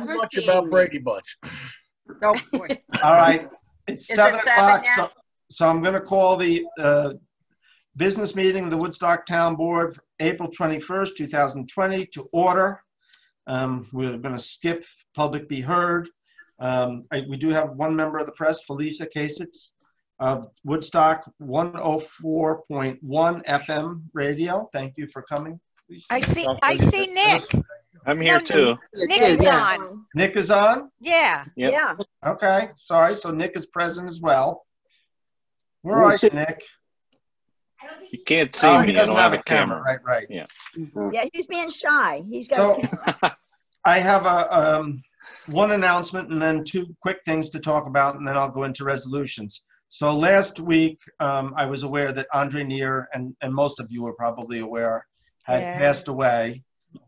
know much about Brady Bunch. Oh, boy. All right. It's Is 7 it o'clock. 7 now? So I'm going to call the business meeting of the Woodstock Town Board for April 21st, 2020 to order. We're going to skip public be heard. We do have one member of the press, Felicia Kasich of Woodstock 104.1 FM radio. Thank you for coming, Felicia. I see Nick. I'm here too. Nick is on. Nick is on? Yeah. Yep. Yeah. Okay, sorry. So Nick is present as well. Where are you, Nick? You can't see me. He I doesn't don't have have a a camera. Right. Yeah. Yeah, he's being shy. He's got. So I have one announcement and then two quick things to talk about, and then I'll go into resolutions. So last week, I was aware that Andre Neer, and most of you are probably aware, had passed away.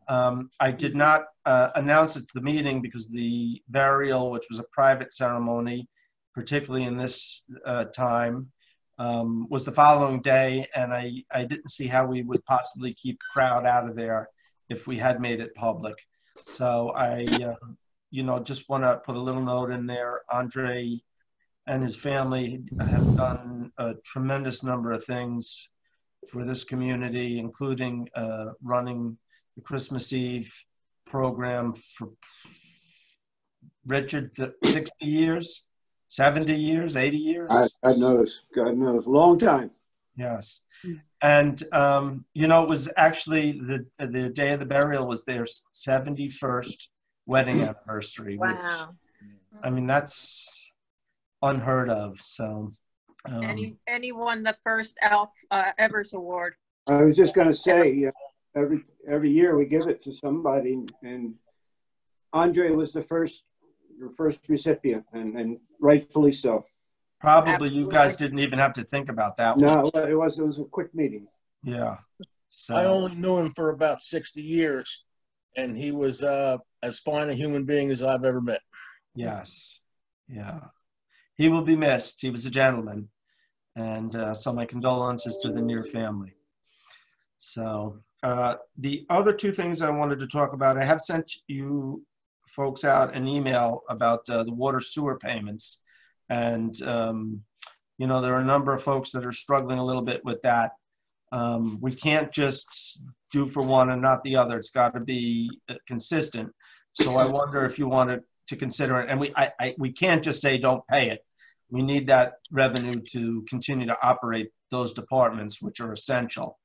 I did not announce it to the meeting because the burial, which was a private ceremony, particularly in this time, was the following day, and I didn't see how we would possibly keep crowd out of there if we had made it public. So I, just want to put a little note in there. Andre and his family have done a tremendous number of things for this community, including running the Christmas Eve program for Richard, 60 years, 70 years, 80 years? God knows, long time. Yes. And, it was actually the day of the burial was their 71st wedding anniversary. Wow. Which, I mean, that's unheard of. So, And he won the first Alf Evers Award. I was just going to say, every year we give it to somebody, and Andre was the first recipient, and rightfully so. Probably Absolutely. You guys didn't even have to think about that one. No, it was a quick meeting. Yeah. So I only knew him for about 60 years, and he was as fine a human being as I've ever met. Yes. Yeah. He will be missed. He was a gentleman. And so my condolences to the Neer family. So the other two things I wanted to talk about, I have sent you folks out an email about the water sewer payments. And, there are a number of folks that are struggling a little bit with that. We can't just do for one and not the other. It's got to be consistent. So I wonder if you wanted to consider it. And we can't just say don't pay it. We need that revenue to continue to operate those departments, which are essential.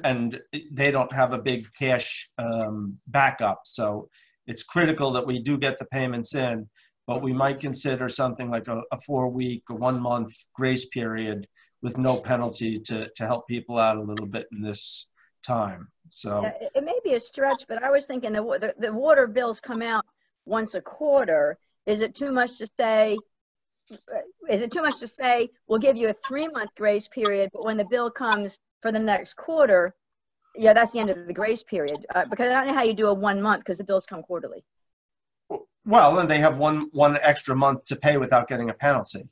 And they don't have a big cash backup. So it's critical that we do get the payments in, but we might consider something like a 4-week or 1-month grace period with no penalty to help people out a little bit in this time. So it may be a stretch, but I was thinking the water bills come out once a quarter. Is it too much to say? We'll give you a 3-month grace period, but when the bill comes for the next quarter, that's the end of the grace period. Because I don't know how you do a 1 month because the bills come quarterly. well, and they have one extra month to pay without getting a penalty.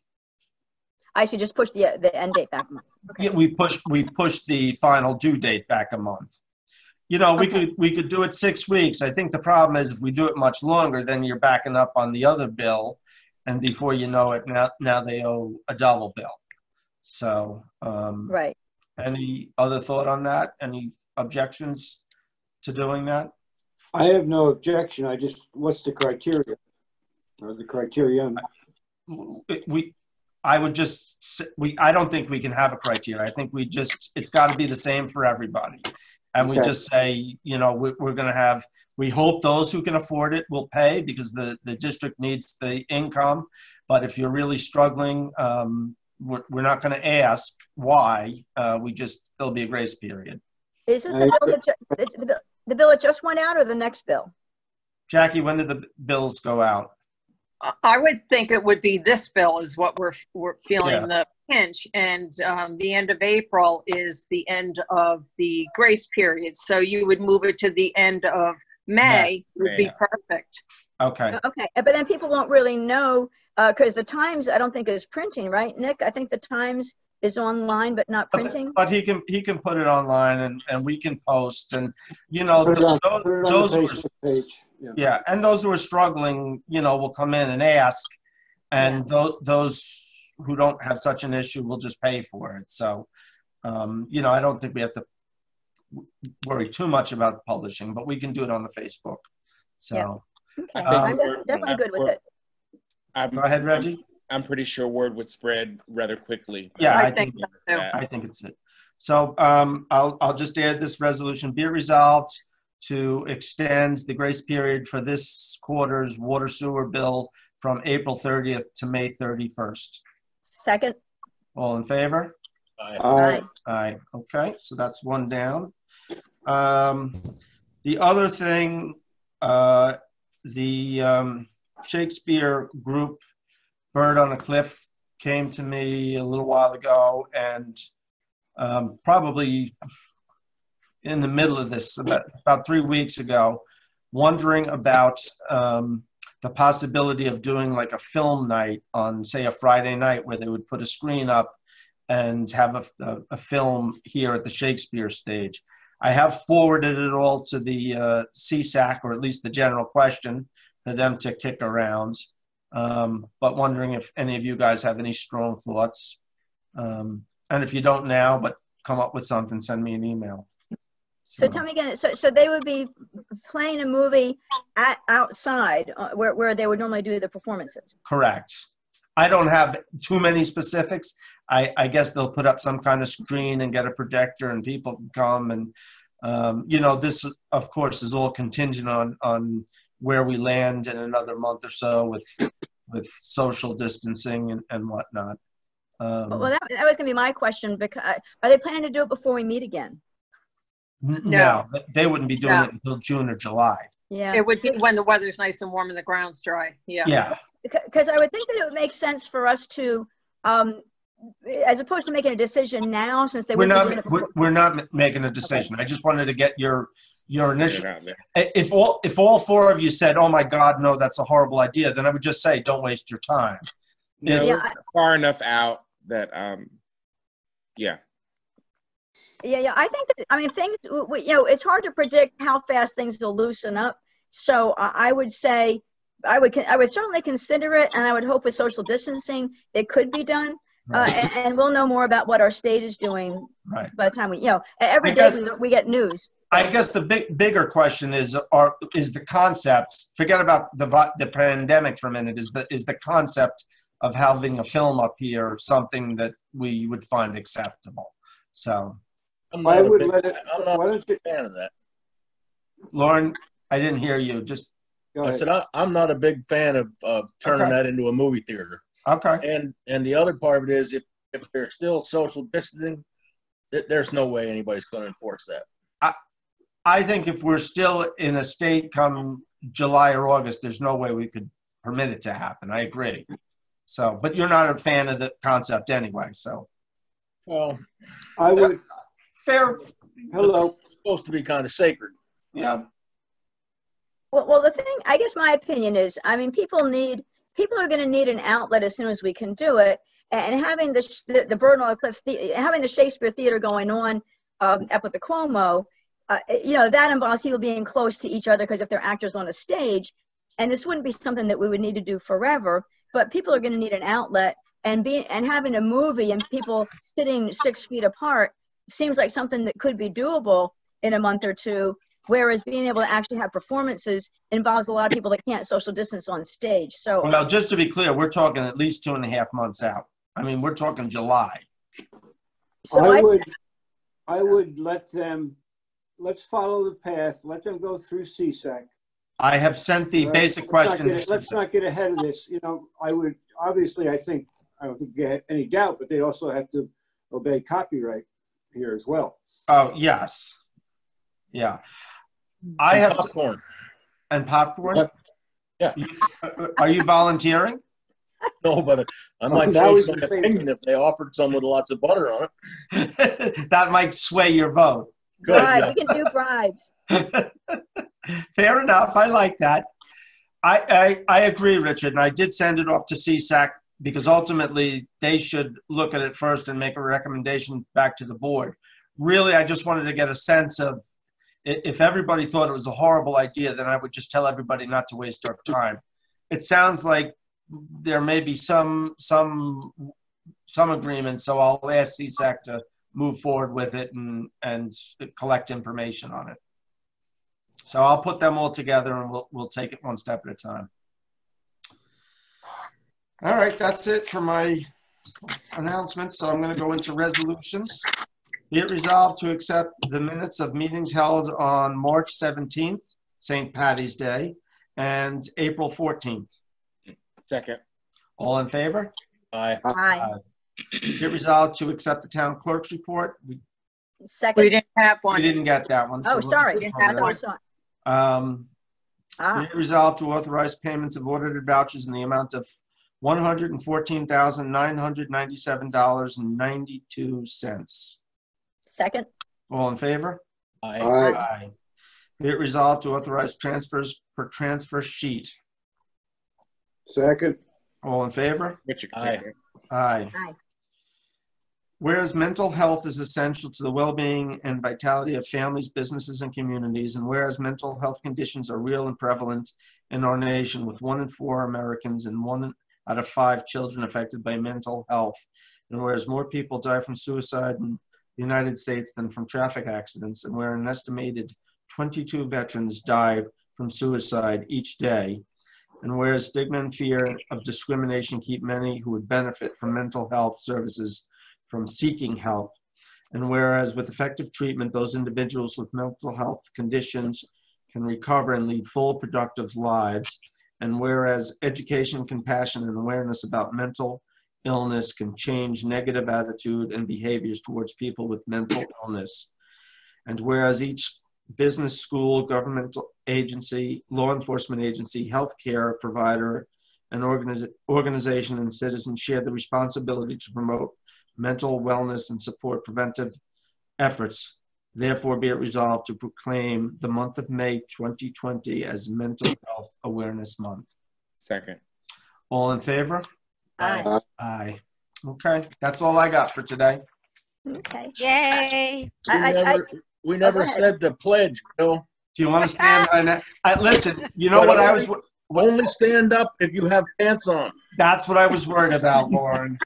I should just push the end date back a month. Okay. Yeah, we push the final due date back a month. We could do it 6 weeks. I think the problem is if we do it much longer, then you're backing up on the other bill, and before you know it, now they owe a double bill. So, Right. Any other thought on that? Any objections to doing that? I have no objection. What's the criteria or the criterion? I don't think we can have a criteria. I think it's got to be the same for everybody. And we just say, we're going to have, we hope those who can afford it will pay because the district needs the income. But if you're really struggling, we're not going to ask why. There'll be a grace period. Is this the bill that just went out or the next bill? Jackie, when did the bills go out? I would think it would be this bill is what we're feeling the pinch, and the end of April is the end of the grace period. So you would move it to the end of May would be perfect. Okay. Okay, but then people won't really know because the Times I don't think is printing, right, Nick? I think the Times is online but not printing? But he can put it online and we can post, and you know, Put it on those the who Facebook page. Yeah. yeah, and those who are struggling, you know, will come in and ask, and those who don't have such an issue will just pay for it. So, you know, I don't think we have to worry too much about publishing, but we can do it on the Facebook. So, okay. I'm definitely good with it. go ahead, Reggie. I'm pretty sure word would spread rather quickly. Yeah, I think so too. I think it's it. So I'll just add this resolution: be it resolved to extend the grace period for this quarter's water sewer bill from April 30th to May 31st. Second. All in favor? Aye. Aye. Okay, so that's one down. The other thing, the Shakespeare group, Bird on a Cliff, came to me a little while ago, and probably in the middle of this, about 3 weeks ago, wondering about the possibility of doing like a film night on, say, a Friday night where they would put a screen up and have a film here at the Shakespeare stage. I have forwarded it all to the CSAC, or at least the general question, for them to kick around. But wondering if any of you guys have any strong thoughts. And if you don't now, but come up with something, send me an email. So tell me again, so they would be playing a movie outside where they would normally do the performances? Correct. I don't have too many specifics. I guess they'll put up some kind of screen and get a projector and people can come. And, you know, this, of course, is all contingent on where we land in another month or so with social distancing and whatnot. Well, that was going to be my question, because are they planning to do it before we meet again? No, they wouldn't be doing it until June or July. Yeah. It would be when the weather's nice and warm and the ground's dry. Yeah. Yeah. Because I would think that it would make sense for us to, as opposed to making a decision now, since they we're not making a decision. Okay. I just wanted to get your initial. If all four of you said, "Oh my God, no, that's a horrible idea," then I would just say, "Don't waste your time." No, it's far enough out that, yeah. Yeah. I think that, I mean, things, you know, it's hard to predict how fast things will loosen up. So I would say, I would certainly consider it, and I would hope with social distancing it could be done. Right. And we'll know more about what our state is doing by the time we, you know, every day we get news. I guess the bigger question is the concept. Forget about the pandemic for a minute. Is the concept of having a film up here something that we would find acceptable? So I'm not a big fan of that. Lauren, I didn't hear you. Just I said I'm not a big fan of turning that into a movie theater. Okay. And the other part of it is if there's still social distancing, there's no way anybody's going to enforce that. I think if we're still in a state come July or August, there's no way we could permit it to happen. I agree. So, but you're not a fan of the concept anyway. So, well, I would. Fair. Hello. It's supposed to be kind of sacred. Yeah. Well, the thing, I guess my opinion is, I mean, people are going to need an outlet as soon as we can do it. And having the Bird on a Cliff, having the Shakespeare Theater going on up at the Cuomo, you know, that involves people being close to each other, because if they're actors on a stage, and this wouldn't be something that we would need to do forever, but people are going to need an outlet, and having a movie and people sitting 6 feet apart seems like something that could be doable in a month or two. Whereas being able to actually have performances involves a lot of people that can't social distance on stage. So, well, just to be clear, we're talking at least 2.5 months out. I mean, we're talking July. So I would let them. Let's follow the path. Let them go through CSAC. I have sent the basic questions. Let's not get ahead of this. You know, I would obviously. I don't think you have any doubt, but they also have to obey copyright here as well. Oh yes, yeah. I have popcorn. And popcorn? Yeah. Are you volunteering? No, but I might change my opinion if they offered some with lots of butter on it. That might sway your vote. Good. Right, we can do bribes. Fair enough. I like that. I agree, Richard, and I did send it off to CSAC because ultimately they should look at it first and make a recommendation back to the board. Really, I just wanted to get a sense of, if everybody thought it was a horrible idea, then I would just tell everybody not to waste our time. It sounds like there may be some agreement, so I'll ask CSAC to move forward with it and collect information on it. So I'll put them all together and we'll take it one step at a time. All right, that's it for my announcements. So I'm going to go into resolutions. Be it resolved to accept the minutes of meetings held on March 17th, St. Patty's Day, and April 14th. Second. All in favor? Aye. Aye. Be it resolved to accept the town clerk's report. Second. We didn't have We one. didn't get that one. Oh, we'll sorry. just have cover one. that. Be it resolved to authorize payments of audited vouchers in the amount of $114,997.92. Second. All in favor? Aye. Aye. Be it resolved to authorize transfers per transfer sheet. Second. All in favor? Richard can Aye. take it. Aye. Aye. Whereas mental health is essential to the well-being and vitality of families, businesses, and communities, and whereas mental health conditions are real and prevalent in our nation, with 1 in 4 Americans and 1 out of 5 children affected by mental health, and whereas more people die from suicide in the United States than from traffic accidents, and where an estimated 22 veterans die from suicide each day, and whereas stigma and fear of discrimination keep many who would benefit from mental health services from seeking help, and whereas with effective treatment, those individuals with mental health conditions can recover and lead full, productive lives, and whereas education, compassion, and awareness about mental illness can change negative attitude and behaviors towards people with mental illness, and whereas each business, school, governmental agency, law enforcement agency, healthcare provider, and organization and citizens share the responsibility to promote mental wellness and support preventive efforts. Therefore, be it resolved to proclaim the month of May 2020 as Mental Health Awareness Month. Second. All in favor? Aye. Aye. Okay, that's all I got for today. Okay. Yay. We never go ahead. said the pledge, Bill. Do you want to stand right now? Listen, you know what I was... Only stand up if you have pants on. That's what I was worried about, Lauren.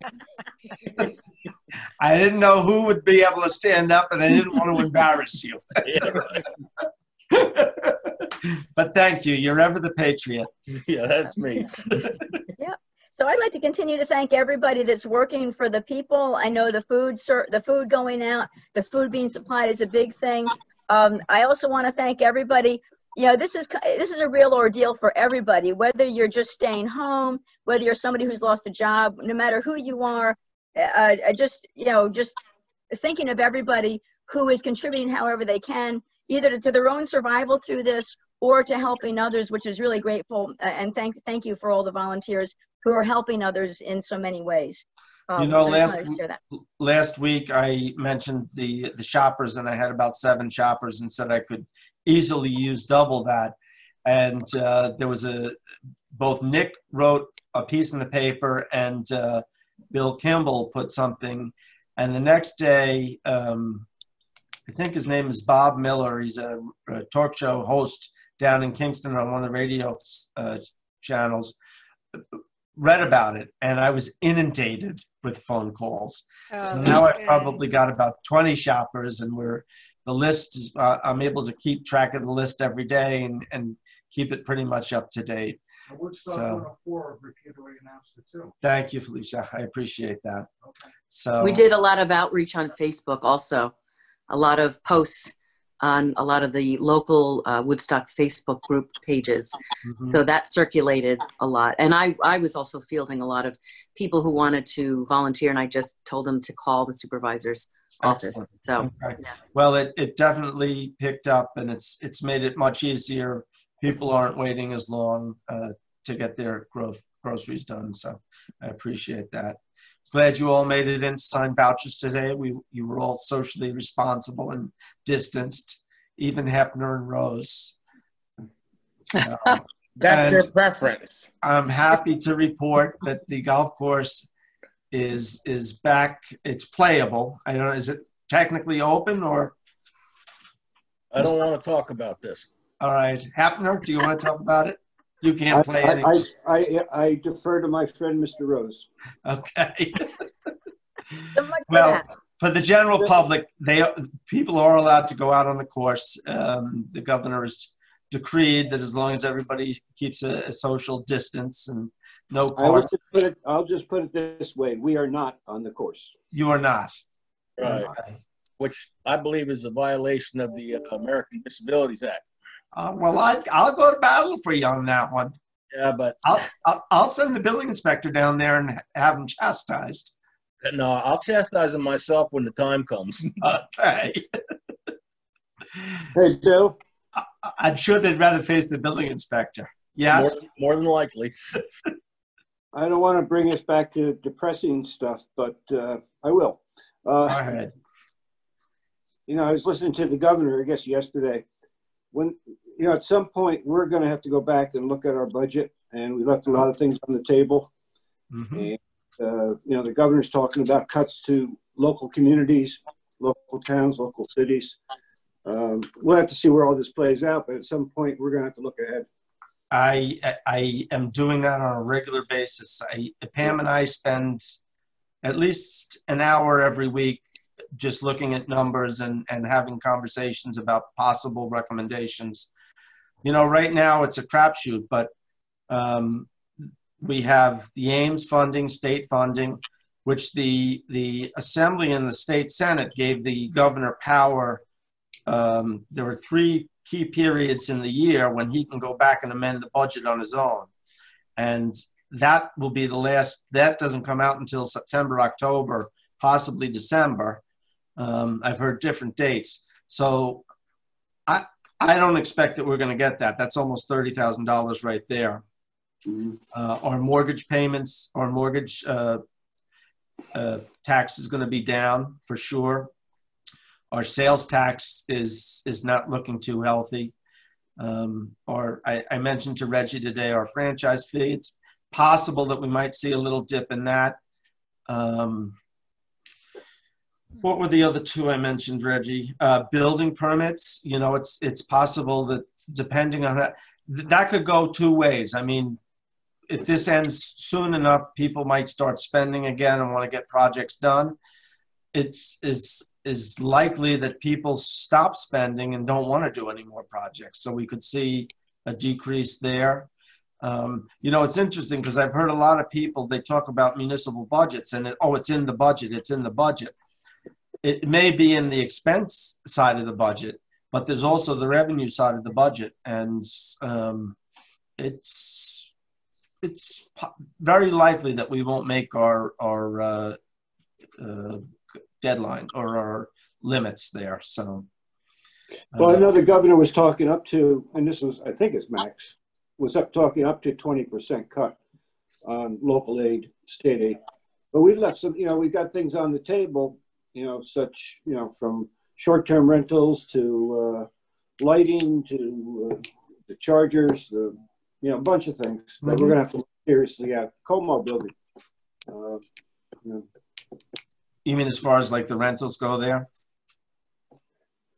I didn't know who would be able to stand up, and I didn't want to embarrass you. Yeah, right. But thank you. You're ever the patriot. Yeah, that's me. So I'd like to continue to thank everybody that's working for the people. I know the food going out, the food being supplied is a big thing. I also want to thank everybody. You know, this is a real ordeal for everybody, whether you're just staying home, whether you're somebody who's lost a job, no matter who you are. Just thinking of everybody who is contributing however they can, either to their own survival through this or to helping others, which is really grateful. And thank you for all the volunteers who are helping others in so many ways. You know, So last week I mentioned the shoppers, and I had about 7 shoppers and said I could easily use double that. And there was both Nick wrote a piece in the paper and Bill Kimball put something. And the next day, I think his name is Bob Miller. He's a talk show host down in Kingston on one of the radio channels. Read about it, and I was inundated with phone calls. So now I've probably got about 20 shoppers, and the list is, I'm able to keep track of the list every day and keep it pretty much up to date. Woodstock So, 104 repeatedly announced it too. Thank you, Felicia. I appreciate that. Okay. So we did a lot of outreach on Facebook also, a lot of posts on a lot of the local Woodstock Facebook group pages. Mhm. So that circulated a lot. And I was also fielding a lot of people who wanted to volunteer, and I just told them to call the supervisor's office. Excellent. So, Okay. yeah. Well, it definitely picked up, and it's made it much easier. People aren't waiting as long to get their groceries done. So I appreciate that. Glad you all made it in to sign vouchers today. You were all socially responsible and distanced, even Hepner and Rose. So, That's And their preference. I'm happy to report that the golf course is back. It's playable. I don't know, is it technically open or? I don't want to talk about this. All right. Hapner, do you want to talk about it? You can't play any. I defer to my friend, Mr. Rose. Okay. So much for Well, that. for the general public, people are allowed to go out on the course. The governor has decreed that as long as everybody keeps a social distance and no cars. I'll just put it this way: we are not on the course. You are not. Right. Okay. Which I believe is a violation of the American Disabilities Act. Well, I'll go to battle for you on that one. Yeah, but I'll send the building inspector down there and have him chastised. no, I'll chastise him myself when the time comes. Okay. Hey, Bill. I'm sure they'd rather face the building inspector. Yes. More than likely. I don't want to bring us back to depressing stuff, but I will. Go ahead. You know, I was listening to the governor, I guess, yesterday. When, you know, at some point, we're going to have to go back and look at our budget, and we left a lot of things on the table. Mm-hmm. And, you know, the governor's talking about cuts to local communities, local towns, local cities. We'll have to see where all this plays out, but at some point, we're going to have to look ahead. I am doing that on a regular basis. Pam and I spend at least an hour every week just looking at numbers and having conversations about possible recommendations. You know, right now it's a crapshoot, but we have the Ames funding, state funding, which the Assembly and the State Senate gave the governor power. There were 3 key periods in the year when he can go back and amend the budget on his own. And that will be the last, that doesn't come out until September, October, possibly December. I've heard different dates. So I don't expect that we're going to get that. That's almost $30,000 right there. Mm-hmm. Our mortgage payments, our mortgage tax is going to be down for sure. Our sales tax is not looking too healthy. I mentioned to Reggie today our franchise fee. It's possible that we might see a little dip in that. What were the other 2 I mentioned, Reggie? Building permits. You know, it's possible that depending on that could go 2 ways. I mean, if this ends soon enough, people might start spending again and want to get projects done. Is likely that people stop spending and don't want to do any more projects. So we could see a decrease there. You know, it's interesting because I've heard a lot of people, they talk about municipal budgets and it's in the budget, it's in the budget. It may be in the expense side of the budget, but there's also the revenue side of the budget. And it's very likely that we won't make our deadline or our limits there. So, well, I know the governor was talking up to, and this was, I think it's Max, was talking up to 20% cut on local aid, state aid. But we left some, you know, we got things on the table, you know, such, you know, from short-term rentals to lighting to the chargers, you know, a bunch of things that we're going to have to look seriously at. Como building. You know. You mean as far as like the rentals go there?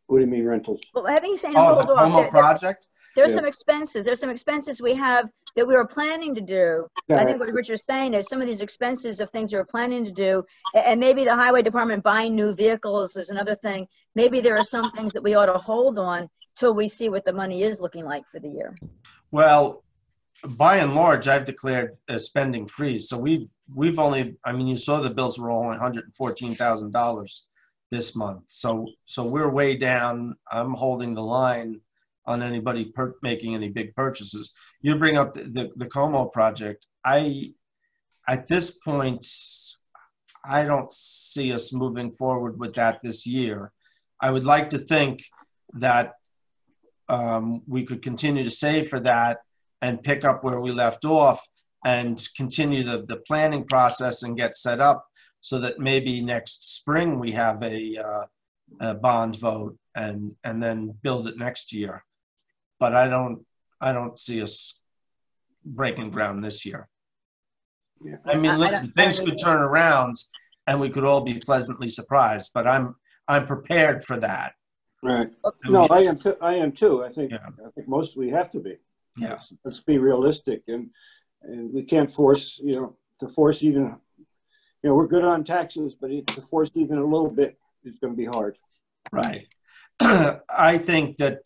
What do you mean rentals? Well, I think he's saying Oh, hold the on. Como project? There's some expenses. There's some expenses we have that we were planning to do. I think what Richard's saying is some of these expenses of things we were planning to do, and maybe the highway department buying new vehicles is another thing. Maybe there are some things that we ought to hold on till we see what the money is looking like for the year. Well, by and large, I've declared a spending freeze. So we've only, I mean, you saw the bills were only $114,000 this month. So we're way down. I'm holding the line on anybody making any big purchases. You bring up the Como project. At this point, I don't see us moving forward with that this year. I would like to think that we could continue to save for that and pick up where we left off and continue the planning process and get set up so that maybe next spring we have a bond vote and then build it next year. But I don't see us breaking ground this year. Yeah. I mean, listen, things could turn around and we could all be pleasantly surprised, but I'm prepared for that. Right. No, I am too. I think most we have to be. Yeah. Let's be realistic, and we can't force, to force even, we're good on taxes, but to force even a little bit is going to be hard. Right. I think that,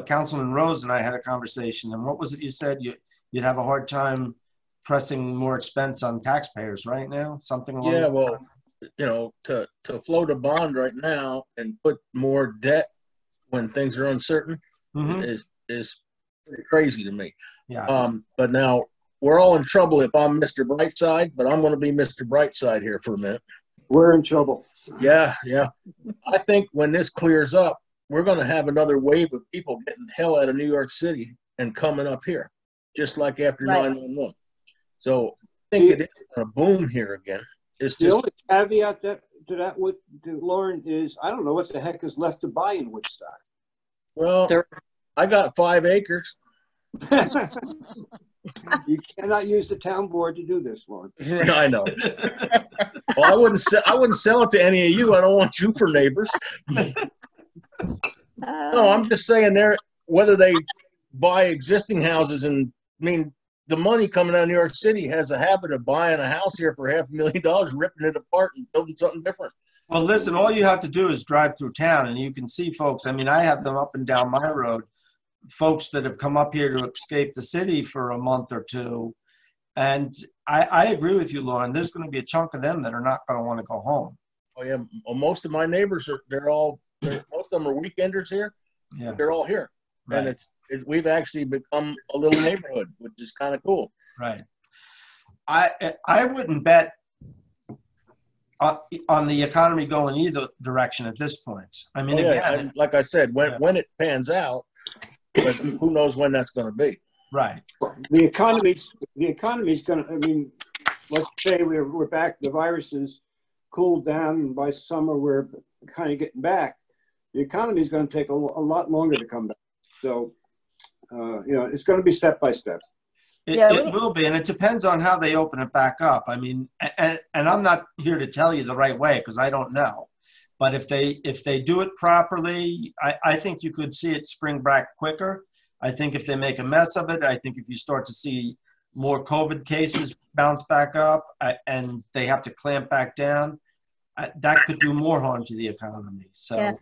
Councilman Rose and I had a conversation, and what was it you said? You'd have a hard time pressing more expense on taxpayers right now? Something along Yeah, well, to float a bond right now and put more debt when things are uncertain is pretty crazy to me. Yeah. But now we're all in trouble if I'm Mr. Brightside, but I'm going to be Mr. Brightside here for a minute. We're in trouble. Yeah. I think when this clears up, we're going to have another wave of people getting the hell out of New York City and coming up here, just like after 9/11. So I think it is going to boom here again. It's just, the only caveat to that, Lauren, is I don't know what the heck is left to buy in Woodstock. Well, I got 5 acres. You cannot use the town board to do this, Lauren. I know. Well, I wouldn't sell it to any of you. I don't want you for neighbors. No, I'm just saying whether they buy existing houses, and I mean, the money coming out of New York City has a habit of buying a house here for $500,000, ripping it apart and building something different. Well, listen, all you have to do is drive through town and you can see folks. I mean, I have them up and down my road, folks that have come up here to escape the city for a month or two. And I agree with you, Lauren. There's going to be a chunk of them that are not going to want to go home. Oh, yeah. Well, most of my neighbors most of them are weekenders here. Yeah. They're all here. Right. And we've actually become a little neighborhood, which is kind of cool. Right. I wouldn't bet on the economy going either direction at this point. I mean, again, like I said, when it pans out, but who knows when that's going to be. Right. The economy's going to, I mean, let's say we're back, the virus is cooled down, and by summer we're kind of getting back. The economy is going to take a lot longer to come back. So, it's going to be step by step. It will be, and it depends on how they open it back up. I mean, and I'm not here to tell you the right way because I don't know. But if they do it properly, I think you could see it spring back quicker. I think if they make a mess of it, I think if you start to see more COVID cases bounce back up and they have to clamp back down, that could do more harm to the economy. So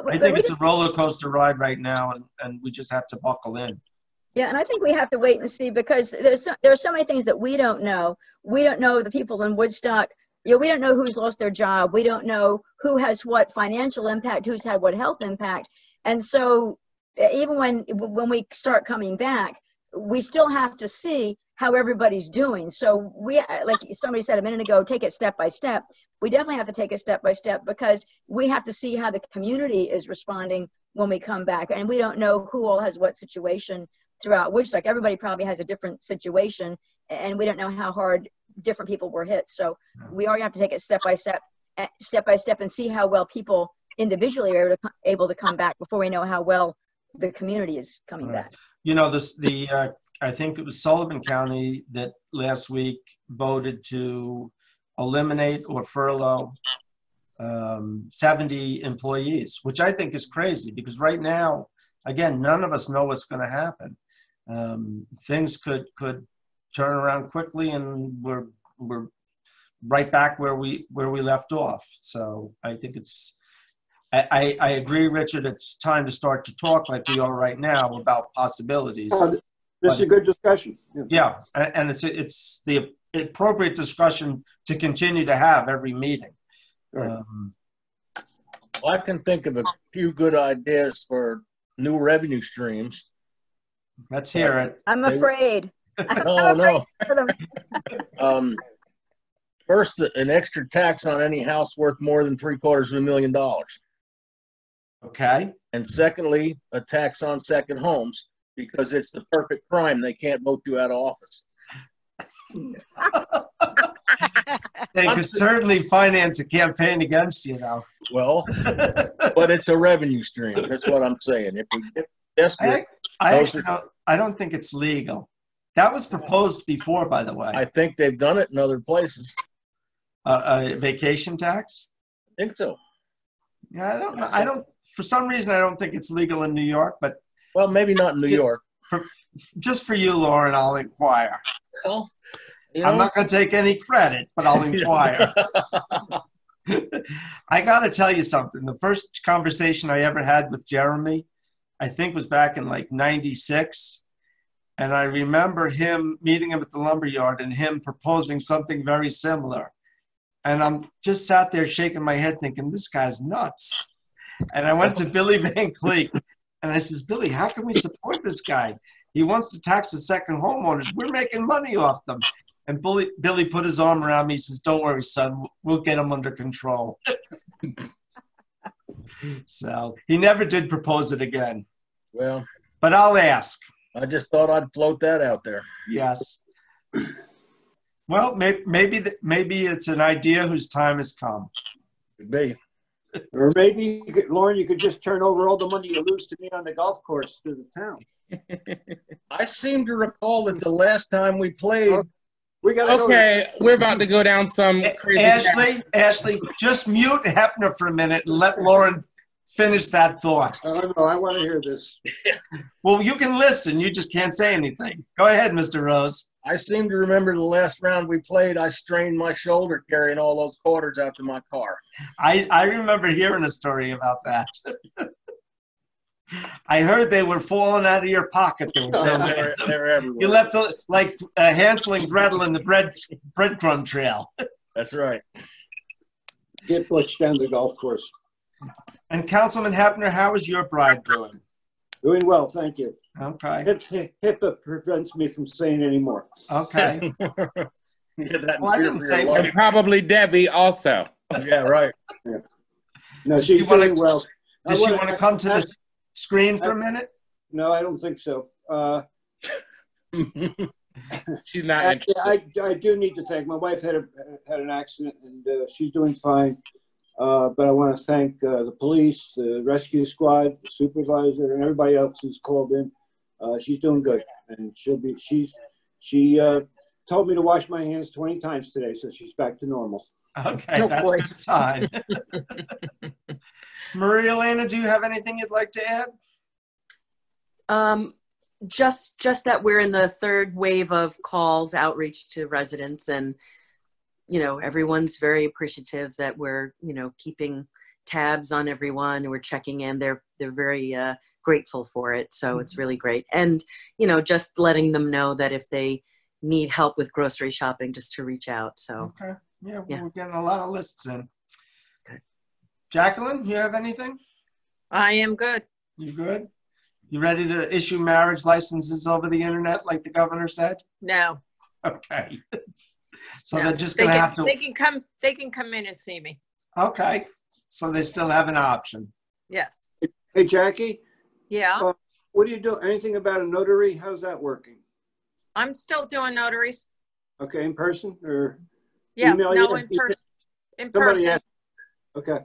I think it's a roller coaster ride right now, and we just have to buckle in. Yeah, and I think we have to wait and see because there are so many things that we don't know. We don't know the people in Woodstock. We don't know who's lost their job. We don't know who has what financial impact, who's had what health impact. And so even when we start coming back, we still have to see how everybody's doing. So we, like somebody said a minute ago, take it step by step. We definitely have to take it step by step because we have to see how the community is responding when we come back. And we don't know who all has what situation throughout Woodstock. Everybody probably has a different situation, and we don't know how hard different people were hit. So we are going to have to take it step by step and see how well people individually are able to come back before we know how well the community is coming back. I think it was Sullivan County that last week voted to eliminate or furlough 70 employees, which I think is crazy because right now, again, none of us know what's going to happen. Things could turn around quickly, and we're right back where we left off. So I think I agree, Richard. It's time to start to talk like we are right now about possibilities. This is a good discussion. Yeah, and it's the appropriate discussion to continue to have every meeting. Right. I can think of a few good ideas for new revenue streams. Let's hear it. I'm afraid. No. First, an extra tax on any house worth more than $750,000. Okay. And secondly, a tax on second homes because it's the perfect crime. They can't vote you out of office. They could certainly finance a campaign against you, though. Well, but it's a revenue stream. That's what I'm saying. If we get desperate. I don't think it's legal. That was proposed before, by the way. I think they've done it in other places. A vacation tax? I think so. Yeah, I don't know. I don't. For some reason, I don't think it's legal in New York. But well, maybe not in New York. Just for you, Lauren, I'll inquire. Well, I'm not going to take any credit, but I'll inquire. I got to tell you something. The first conversation I ever had with Jeremy, I think, was back in like '96. And I remember him meeting him at the lumberyard and him proposing something very similar. And I'm just sat there shaking my head thinking, this guy's nuts. And I went to Billy Van Cleek and I says, Billy, how can we support this guy? He wants to tax the second homeowners. We're making money off them. And Billy put his arm around me. He says, don't worry, son. We'll get him under control. So he never did propose it again. Well, but I'll ask. I just thought I'd float that out there. Yes. Well, maybe it's an idea whose time has come. Could be. Or maybe, Lauren, you could just turn over all the money you lose to me on the golf course to the town. I seem to recall that the last time we played, we're about to go down some crazy. Ashley, just mute Hepner for a minute and let Lauren finish that thought. I don't know. I want to hear this. Well, you can listen. You just can't say anything. Go ahead, Mr. Rose. I seem to remember the last round we played, I strained my shoulder carrying all those quarters out to my car. I remember hearing a story about that. I heard they were falling out of your pocket. They were everywhere. You left like Hansel and Gretel in the breadcrumb trail. That's right. Get Butch down the golf course. And Councilman Hepner, how is your bride doing? Doing well, thank you. Okay. HIPAA prevents me from saying any more. Okay. And probably Debbie also. Yeah, right. Yeah. No, she's doing well. Does she want to come to the screen for a minute? No, I don't think so. She's not interested. I do need to thank my wife. Had an accident and she's doing fine. But I want to thank the police, the rescue squad, the supervisor, and everybody else who's called in. She's doing good, and she told me to wash my hands 20 times today, so she's back to normal. Okay, that's a good sign. Maria Elena, do you have anything you'd like to add? Just that we're in the third wave of calls, outreach to residents, and everyone's very appreciative that we're, keeping tabs on everyone and we're checking in. They're very grateful for it. So it's really great. And, just letting them know that if they need help with grocery shopping, just to reach out. So, okay. Yeah, we're getting a lot of lists in. Okay. Jacqueline, you have anything? I am good. You good? You ready to issue marriage licenses over the internet like the governor said? No. Okay. So no. they're just going to have to. They can come in and see me. Okay. So they still have an option. Yes. Hey, Jackie. Yeah. What do you do? Anything about a notary? How's that working? I'm still doing notaries. Okay, in person or? Yeah. Email no, in person. In person. Asked. Okay.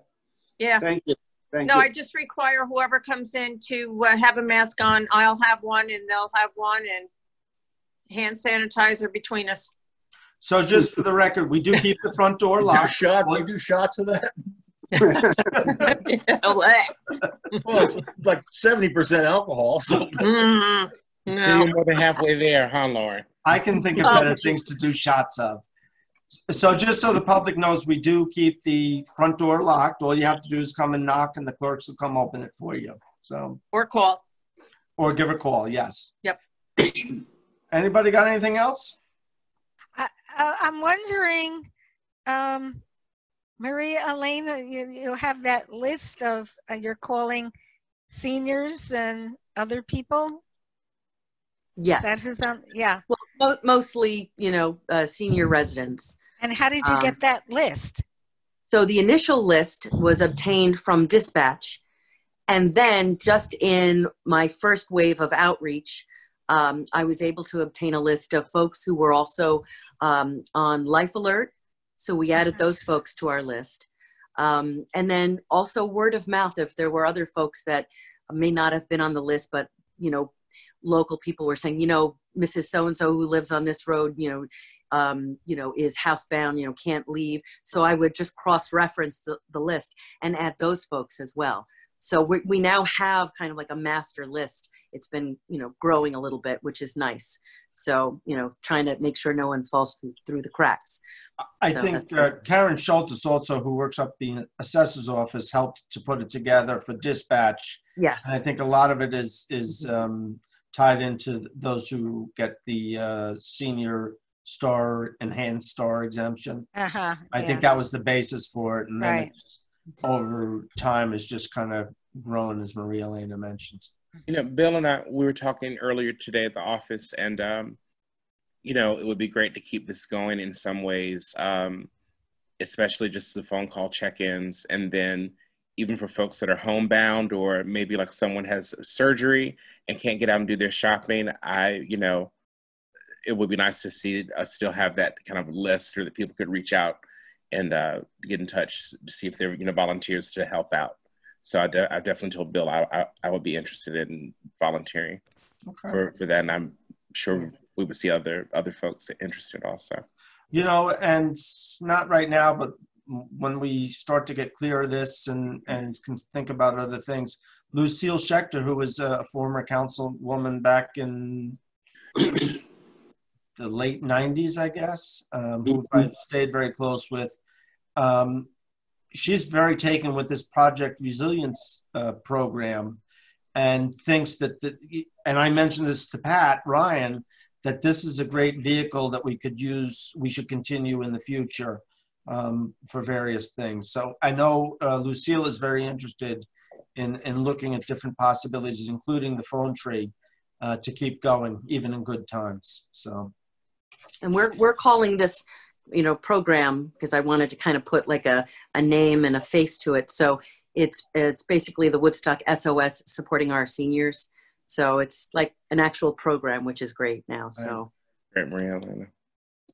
Yeah. Thank you. No, I just require whoever comes in to have a mask on. I'll have one, and they'll have one, and hand sanitizer between us. So just for the record, we do keep the front door locked. We do shots of that? Well, it's like 70% alcohol. So. No. So you're more than halfway there, huh, Lauren? I can think of better things to do shots of. So just so the public knows, we do keep the front door locked. All you have to do is come and knock, and the clerks will come open it for you. So. Or call. Or give a call, yes. Yep. Anybody got anything else? I'm wondering, Maria Elena, you have that list of you're calling seniors and other people? Yes. That who's on, yeah. Well, mostly, senior residents. And how did you get that list? So the initial list was obtained from dispatch. And then just in my first wave of outreach, I was able to obtain a list of folks who were also on Life Alert. So we added those folks to our list. And then also word of mouth, if there were other folks that may not have been on the list, but you know, local people were saying, you know, Mrs. So-and-so who lives on this road, you know, is housebound, you know, can't leave. So I would just cross-reference the list and add those folks as well. So we now have kind of like a master list. It's been, you know, growing a little bit, which is nice. So, you know, trying to make sure no one falls through the cracks. I think Karen Schultz also, who works up the assessor's office, helped to put it together for dispatch. Yes. And I think a lot of it is tied into those who get the senior star, enhanced star exemption. Uh-huh. I think that was the basis for it. And then it's, over time, is just kind of growing, as Maria Elena mentioned. You know, Bill and I, we were talking earlier today at the office, and you know, it would be great to keep this going in some ways, especially just the phone call check-ins, and then even for folks that are homebound, or maybe like someone has surgery and can't get out and do their shopping. You know, it would be nice to see us still have that kind of list, or that people could reach out and get in touch to see if they're, you know, volunteers to help out. So I definitely told Bill I would be interested in volunteering for that, and I'm sure we would see other folks interested also. You know, and not right now, but when we start to get clear of this and can think about other things, Lucille Schechter, who was a former councilwoman back in the late 90s, I guess, who I stayed very close with. She's very taken with this Project Resilience program, and thinks that, and I mentioned this to Pat Ryan, that this is a great vehicle that we could use, we should continue in the future for various things. So I know Lucille is very interested in looking at different possibilities, including the phone tree, to keep going, even in good times. So. And we're calling this, you know, program, because I wanted to kind of put like a name and a face to it. So it's basically the Woodstock SOS supporting our seniors. So it's like an actual program, which is great now. So. Great, Maria.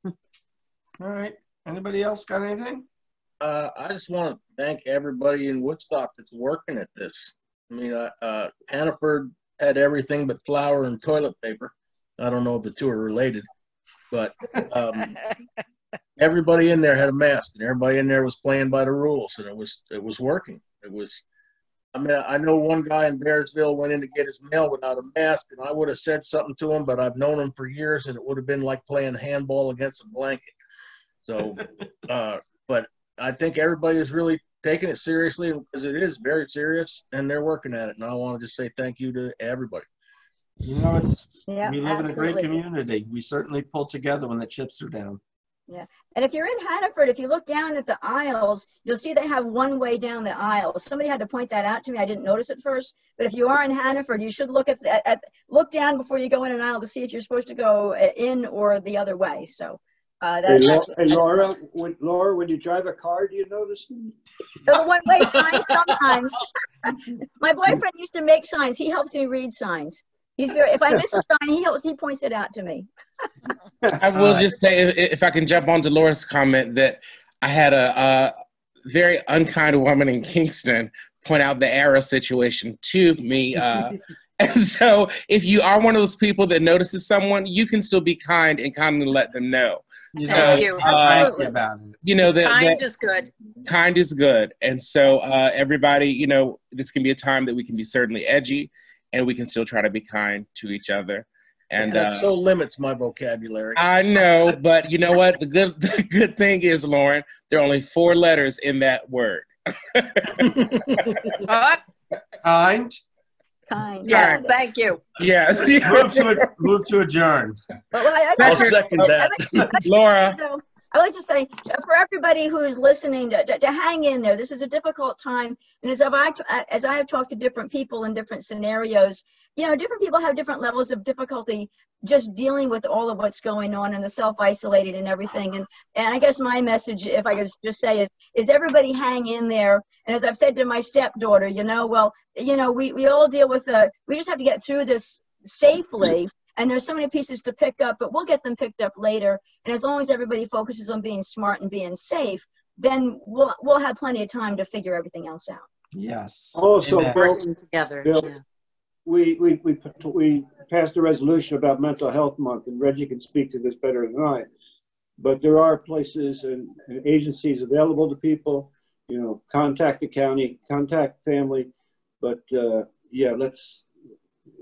All right. Anybody else got anything? I just want to thank everybody in Woodstock that's working at this. I mean, Hannaford had everything but flour and toilet paper. I don't know if the two are related, but everybody in there had a mask, and everybody in there was playing by the rules, and it was working. It was. I mean, I know one guy in Bearsville went in to get his mail without a mask, and I would have said something to him, but I've known him for years, and it would have been like playing handball against a blanket. So, but I think everybody is really taking it seriously, because it is very serious, and they're working at it. And I want to just say thank you to everybody. You know, we live in a great community. We certainly pull together when the chips are down. Yeah, and if you're in Hannaford, if you look down at the aisles, you'll see they have one way down the aisle. Somebody had to point that out to me. I didn't notice it first, but if you are in Hannaford, you should look look down before you go in an aisle to see if you're supposed to go in or the other way. So that's hey, Laura, when you drive a car, do you notice them? The one-way signs sometimes. My boyfriend used to make signs. He helps me read signs. He's very. If I miss a sign, he points it out to me. I will just say, if I can jump onto Laura's comment, that I had a very unkind woman in Kingston point out the arrow situation to me. And so if you are one of those people that notices someone, you can still be kind and kindly let them know. Thank you. You know, kind is good. Kind is good. And so everybody, you know, this can be a time that we can be certainly edgy, and we can still try to be kind to each other. And that so limits my vocabulary. I know, but you know what? The good thing is, Lauren, there are only 4 letters in that word. Kind. Kind. Yes, thank you. Yes. Move to adjourn. I'll second that. Laura. I would like to say, for everybody who's listening, to hang in there. This is a difficult time. And as I have talked to different people in different scenarios, you know, different people have different levels of difficulty just dealing with all of what's going on and the self-isolated and everything. And I guess my message, if I could just say, is everybody hang in there. And as I've said to my stepdaughter, you know, well, you know, we all deal with we just have to get through this safely. And there's so many pieces to pick up, but we'll get them picked up later. And as long as everybody focuses on being smart and being safe, then we'll have plenty of time to figure everything else out. Yes. Also, working together. Bill, yeah. we passed a resolution about mental health month, and Reggie can speak to this better than I. But there are places and agencies available to people. You know, contact the county, contact family. But yeah,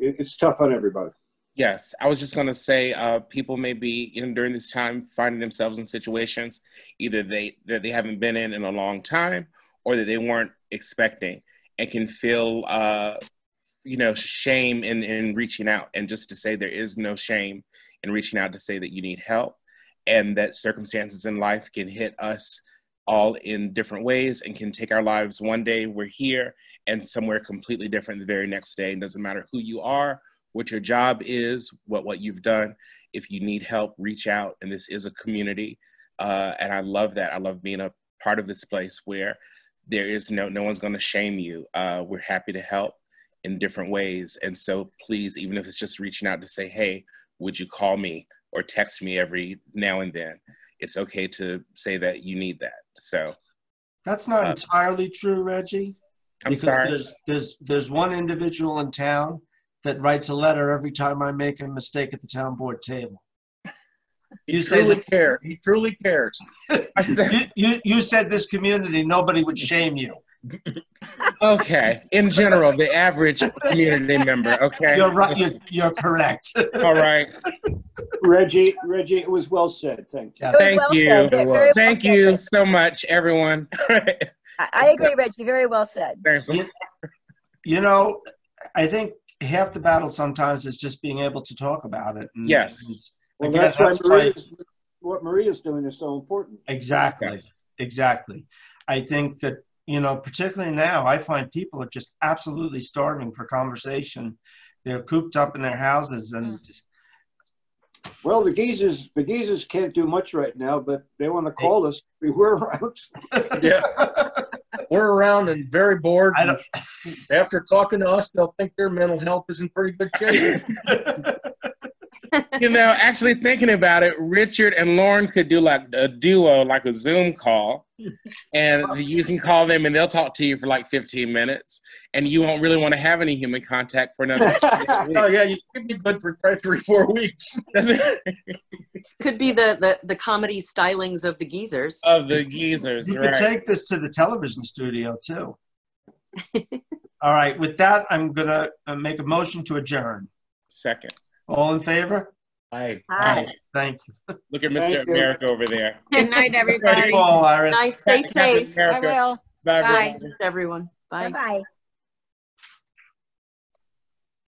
it's tough on everybody. Yes, I was just going to say, people may be, during this time finding themselves in situations either that they haven't been in a long time, or that they weren't expecting, and can feel, shame in reaching out. And just to say there is no shame in reaching out to say that you need help, and that circumstances in life can hit us all in different ways and can take our lives. One day we're here and somewhere completely different the very next day. It doesn't matter who you are, what your job is, what you've done. If you need help, reach out. And this is a community. And I love that. I love being a part of this place where there is no one's going to shame you. We're happy to help in different ways. And so please, even if it's just reaching out to say, hey, would you call me or text me every now and then? It's okay to say that you need that. So that's not entirely true, Reggie. I'm sorry. There's one individual in town that writes a letter every time I make a mistake at the town board table. He truly cares. I said, you said this community, nobody would shame you. Okay. In general, the average community member. Okay. You're right. You're correct. All right. Reggie, it was well said. Thank you. Thank you. Thank you so much, everyone. I agree, Reggie. Very well said. Thanks. I think half the battle sometimes is just being able to talk about it. And, yes. Well, again, that's why what Maria's doing is so important. Exactly. Yes. Exactly. I think that, particularly now, I find people are just absolutely starving for conversation. They're cooped up in their houses and well, the geezers can't do much right now, but they want to call us. We're around. Yeah. We're around and very bored. And after talking to us, they'll think their mental health is in pretty good shape. Actually thinking about it, Richard and Lauren could do like a duo, like a Zoom call, and you can call them and they'll talk to you for like 15 minutes, and you won't really want to have any human contact for another. Oh yeah, you could be good for 3-4 weeks. Could be the comedy stylings of the geezers. You could take this to the television studio too. All right, with that, I'm gonna make a motion to adjourn. Second. All in favor? Aye. Thank you. Look at Mr. America over there. Good night, everybody. Good call, Iris. Nice. Stay safe. I will. Bye. Bye. Everyone. Bye. Bye-bye.